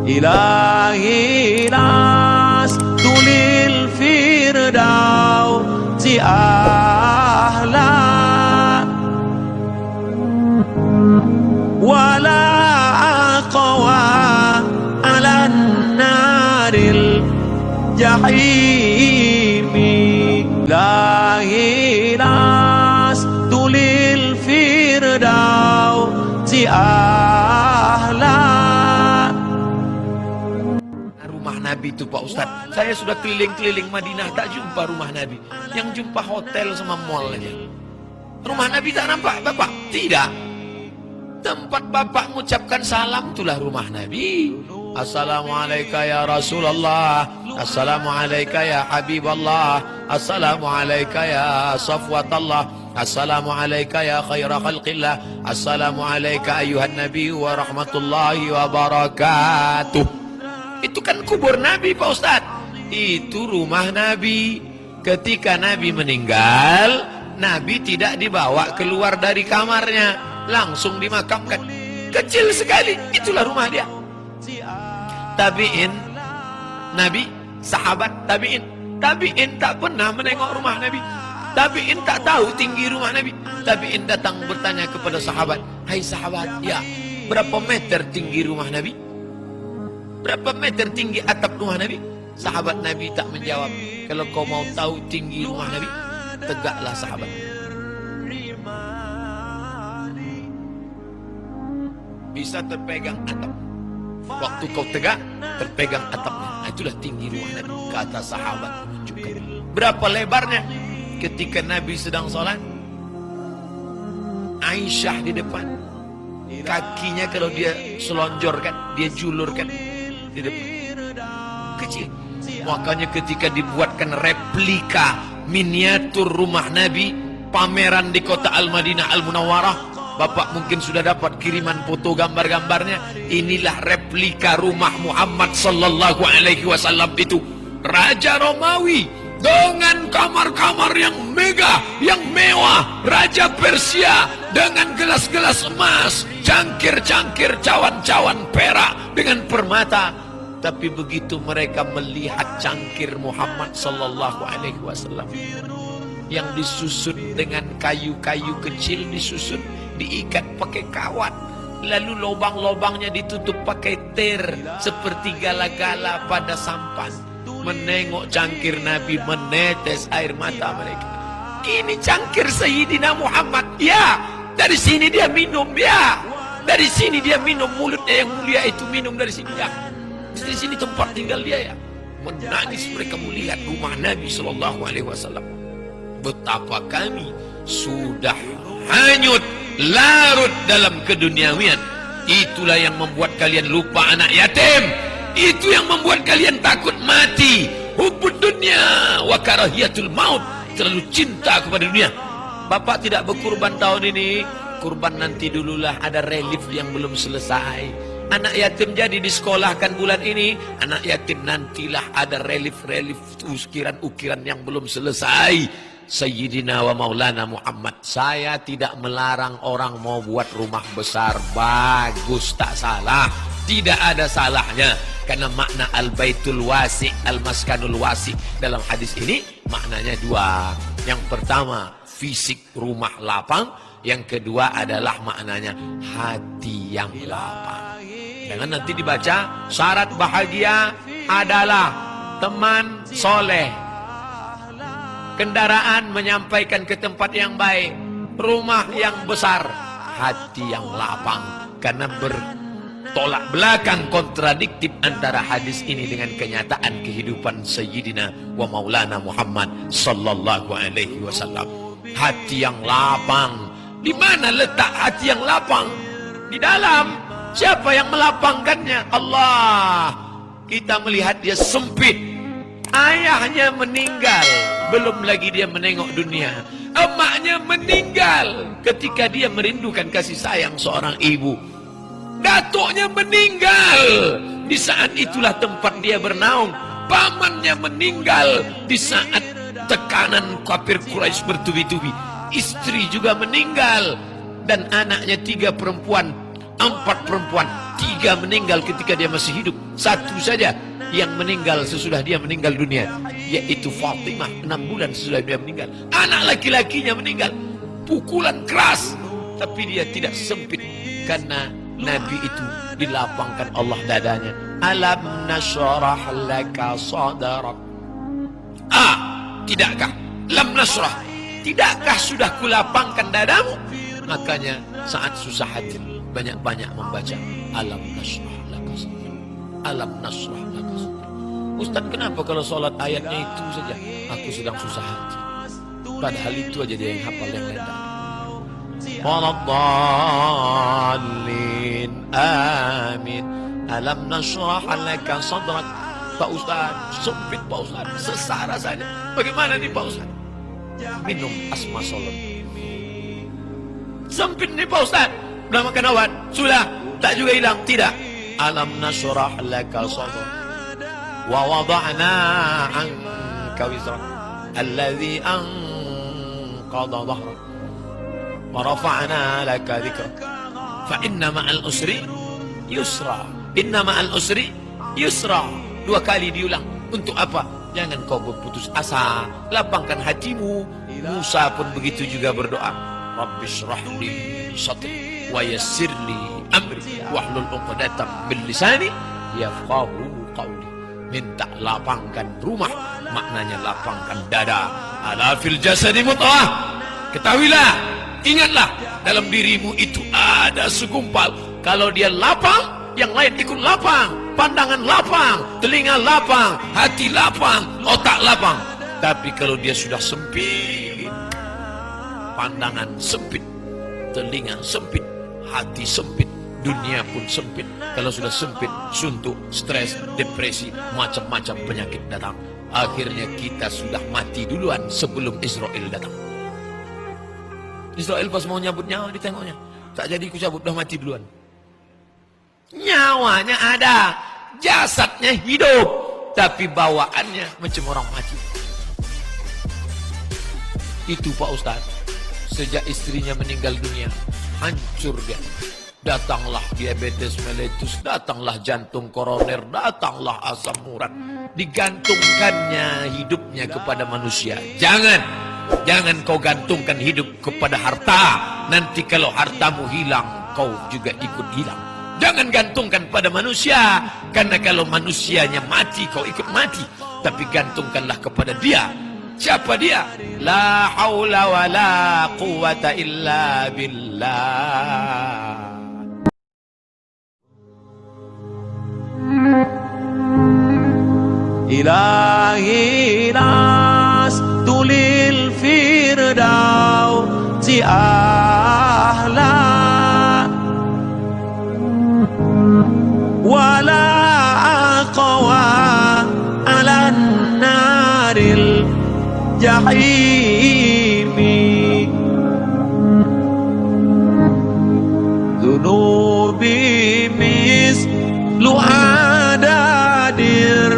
إلهي لست للفردوس أهلا ولا أقوى على النار الجحيم إلهي لست للفردوس أهلا. Rumah Nabi itu Pak Ustadz, saya sudah keliling-keliling Madinah tak jumpa rumah Nabi, yang jumpa hotel sama mall aja. Rumah Nabi tak nampak Bapak? Tidak. Tempat Bapak mengucapkan salam itulah rumah Nabi. Assalamualaikum ya Rasulullah, Assalamualaikum ya Habiballah, Assalamualaikum ya Safwatallah, Assalamualaikum ya khaira khalqillah, Assalamualaikum ayuhan Nabi wa rahmatullahi wa barakatuh. Itu kan kubur Nabi Pak Ustadz. Itu rumah Nabi. Ketika Nabi meninggal, Nabi tidak dibawa keluar dari kamarnya, langsung dimakamkan. Kecil sekali, itulah rumah dia. Tabi'in, Nabi, sahabat tabi'in. Tabi'in tak pernah menengok rumah Nabi. Tabi'in tak tahu tinggi rumah Nabi. Tabi'in datang bertanya kepada sahabat, hai sahabat, ya berapa meter tinggi rumah Nabi? Berapa meter tinggi atap rumah Nabi? Sahabat Nabi tak menjawab. Kalau kau mau tahu tinggi rumah Nabi, tegaklah sahabat. Bisa terpegang atap. Waktu kau tegak, terpegang atapnya. Itulah tinggi rumah Nabi, kata sahabat menunjukkan. Berapa lebarnya? Ketika Nabi sedang sholat, Aisyah di depan. Kakinya kalau dia selonjorkan, dia julurkan di depan. Kecil. Makanya ketika dibuatkan replika miniatur rumah Nabi, pameran di kota Al-Madinah Al-Munawwarah, Bapak mungkin sudah dapat kiriman foto gambar-gambarnya. Inilah replika rumah Muhammad sallallahu alaihi wasallam itu. Raja Romawi dengan kamar-kamar yang megah, yang mewah. Raja Persia dengan gelas-gelas emas, cangkir-cangkir, cawan-cawan perak dengan permata. Tapi begitu mereka melihat cangkir Muhammad sallallahu alaihi wasallam yang disusun dengan kayu-kayu kecil, disusun, diikat pakai kawat, lalu lubang-lubangnya ditutup pakai ter seperti gala-gala pada sampan. Menengok cangkir Nabi, menetes air mata mereka. Ini cangkir Sayyidina Muhammad, ya. Dari sini dia minum, ya. Dari sini dia minum, mulutnya yang mulia itu minum dari sini, ya. Di sini tempat tinggal dia, ya. Menangis mereka melihat rumah Nabi sallallahu alaihi wasallam. Betapa kami sudah hanyut, larut dalam keduniawian. Itulah yang membuat kalian lupa anak yatim. Itu yang membuat kalian takut mati. Hubbud dunya wa karahiyatul maut. Terlalu cinta kepada dunia. Bapak tidak berkurban tahun ini. Kurban nanti dululah, ada relief yang belum selesai. Anak yatim jadi disekolahkan bulan ini. Anak yatim nantilah ada relief-relief, ukiran-ukiran yang belum selesai. Sayyidina wa Maulana Muhammad. Saya tidak melarang orang mau buat rumah besar. Bagus, tak salah. Tidak ada salahnya. Karena makna al-baitul wasi, al-maskanul wasi dalam hadis ini maknanya dua. Yang pertama, fisik rumah lapang. Yang kedua adalah maknanya hati yang lapang. Dengan nanti dibaca, syarat bahagia adalah teman soleh, kendaraan menyampaikan ke tempat yang baik, rumah yang besar, hati yang lapang. Karena bertolak belakang, kontradiktif antara hadis ini dengan kenyataan kehidupan Sayyidina wa Maulana Muhammad sallallahu alaihi wasallam. Hati yang lapang. Di mana letak hati yang lapang? Di dalam. Siapa yang melapangkannya? Allah. Kita melihat dia sempit. Ayahnya meninggal, belum lagi dia menengok dunia. Emaknya meninggal ketika dia merindukan kasih sayang seorang ibu. Datuknya meninggal, di saat itulah tempat dia bernaung. Pamannya meninggal di saat tekanan kafir Quraisy bertubi-tubi. Istri juga meninggal, dan anaknya 3 perempuan, 4 perempuan. 3 meninggal ketika dia masih hidup. 1 saja yang meninggal sesudah dia meninggal dunia, yaitu Fatimah 6 bulan sesudah dia meninggal. Anak laki-lakinya meninggal, pukulan keras, tapi dia tidak sempit karena Nabi itu dilapangkan Allah dadanya. Alam nashrah laka sadrak. Tidakkah lam nasrah, tidakkah sudah kulapangkan dadamu? Makanya saat susah hati banyak-banyak membaca alam nasrah laka sadrak, alam nasrah laka sadrak. Ustaz, kenapa kalau sholat ayatnya itu saja aku sedang susah hati, padahal itu aja dia yang hafal, yang lain tak. Waladdallin amin. Alam nasrah laka sadrak. Pak Ustaz, sempit Pak Ustaz, sesara saja. Bagaimana nih Pak Ustaz? Minum asma solon. Sempit nih Pak Ustaz, udah makan obat, sudah, tak juga hilang, tidak. Alam nasrah laka sadrak wa wada'na anka wizrak alladhi anqadha dhahrak wa rafa'na laka dhikrak fa inna ma'al usri yusra, inna ma'al usri yusra. 2 kali diulang. Untuk apa? Jangan kau berputus asa, lapangkan hatimu. Musa pun begitu juga berdoa, Rabbishrah li sadri wa yassir li amri wahlul 'uqdatam min lisani yafqahu qawli. Minta lapangkan rumah, maknanya lapangkan dada. Ala fil jasadi mut'ah. Ketahuilah, ingatlah, dalam dirimu itu ada segumpal. Kalau dia lapang, yang lain ikut lapang. Pandangan lapang, telinga lapang, hati lapang, otak lapang. Tapi kalau dia sudah sempit, pandangan sempit, telinga sempit, hati sempit, dunia pun sempit. Kalau sudah sempit, suntuk, stres, depresi, macam-macam penyakit datang. Akhirnya kita sudah mati duluan sebelum Israel datang. Israel pas mau nyabut nyawa, ditengoknya, tak jadi ku cabut, dah mati duluan. Nyawanya ada, jasadnya hidup, tapi bawaannya macam orang mati. Itu Pak Ustaz, sejak istrinya meninggal dunia, hancur dia. Datanglah diabetes mellitus, datanglah jantung koroner, datanglah asam urat. Digantungkannya hidupnya kepada manusia. Jangan kau gantungkan hidup kepada harta. Nanti kalau hartamu hilang, kau juga ikut hilang. Jangan gantungkan pada manusia, karena kalau manusianya mati, kau ikut mati. Tapi gantungkanlah kepada dia. Siapa dia? La haula wa la quwata illa billah. Ilahi lastu lil firdausi ahla wala aqwa ala naril jahimi dhunubi mislu adadir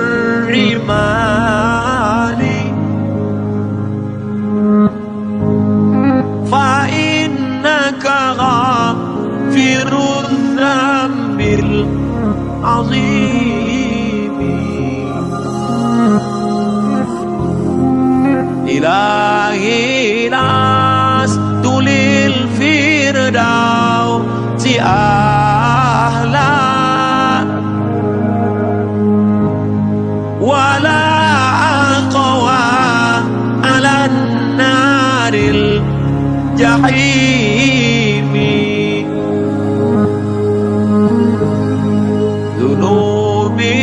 rimali fa innaka ghafirun dzambil azimi ilahi lastu lil firdausi ahla wala aqwa ala naril jahimi dhunubi